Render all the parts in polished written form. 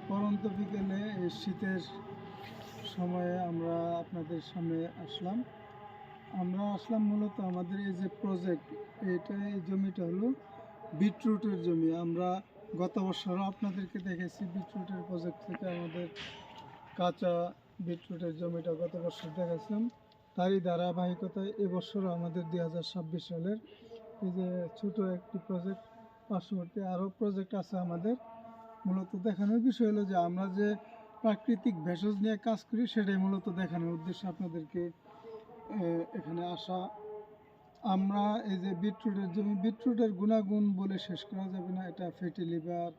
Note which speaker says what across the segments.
Speaker 1: পড়ন্ত বিকেলে এই শীতের সময়ে আমরা আপনাদের সামনে আসলাম মূলত আমাদের এই যে প্রজেক্ট, এই জমিটা হলো বিটরুটের জমি। আমরা গত বছরও আপনাদেরকে দেখেছি বিটরুটের প্রজেক্ট থেকে আমাদের কাঁচা বিটরুটের জমিটা গত বছর দেখাচ্ছিলাম। তারই ধারাবাহিকতায় এবছরও আমাদের 2026 সালের এই যে ছোটো একটি প্রজেক্ট, পার্শ্ববর্তী আরও প্রজেক্ট আছে আমাদের। মূলত দেখানোর বিষয় হলো যে আমরা যে প্রাকৃতিক ভেষজ নিয়ে কাজ করি সেটাই মূলত দেখানোর উদ্দেশ্যে আপনাদেরকে এখানে আসা। আমরা এই যে বিটরুটের জমি, বিটরুটের গুণাগুণ বলে শেষ করা যাবে না। এটা ফ্যাটি লিভার,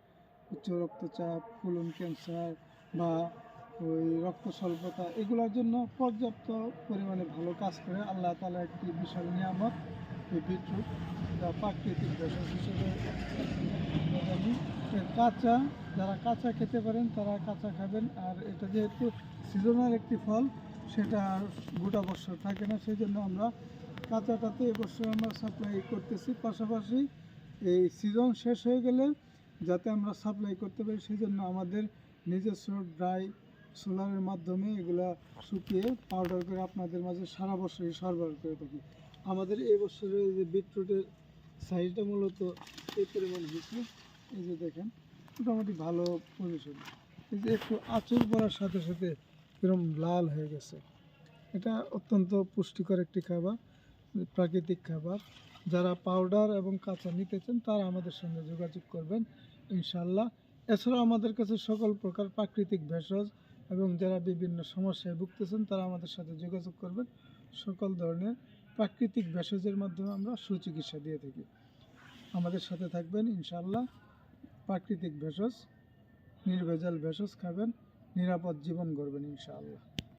Speaker 1: উচ্চ রক্তচাপ, কোলন ক্যান্সার বা ওই রক্ত স্বল্পতা, এগুলোর জন্য পর্যাপ্ত পরিমাণে ভালো কাজ করে। আল্লাহ তাআলা একটি বিশাল নিয়ামত এই বিটরুট, যা প্রাকৃতিক ভেষজ হিসেবে জানি। কাঁচা, যারা কাঁচা খেতে পারেন তারা কাঁচা খাবেন। আর এটা যেহেতু সিজনাল একটি ফল, সেটা আর গোটা বছর থাকে না, সেই জন্য আমরা কাঁচাটাতে এবছর আমরা সাপ্লাই করতেছি। পাশাপাশি এই সিজন শেষ হয়ে গেলে যাতে আমরা সাপ্লাই করতে পারি, সেই জন্য আমাদের নিজস্ব ড্রাই সোলারের মাধ্যমে এগুলা শুকিয়ে পাউডার করে আপনাদের মাঝে সারা বছরই সরবরাহ করে থাকি। আমাদের এই বছরের যে বিটরুটের সাইজটা মূলত এই পরিমাণ হয়েছে। এই যে দেখেন, মোটামুটি ভালো পজিশন। এই যে একটু আঁচড় পড়ার সাথে সাথে এরকম লাল হয়ে গেছে। এটা অত্যন্ত পুষ্টিকর একটি খাবার, প্রাকৃতিক খাবার। যারা পাউডার এবং কাঁচা নিতে চান তারা আমাদের সঙ্গে যোগাযোগ করবেন ইনশাল্লাহ। এছাড়াও আমাদের কাছে সকল প্রকার প্রাকৃতিক ভেষজ এবং যারা বিভিন্ন সমস্যায় ভুগতেছেন তারা আমাদের সাথে যোগাযোগ করবেন। সকল ধরনের প্রাকৃতিক ভেষজের মাধ্যমে আমরা সুচিকিৎসা দিয়ে থাকি। আমাদের সাথে থাকবেন ইনশাল্লাহ। প্রাকৃতিক ভেষজ, নির্ভেজাল ভেষজ খাবেন, নিরাপদ জীবন গড়বেন ইনশাআল্লাহ।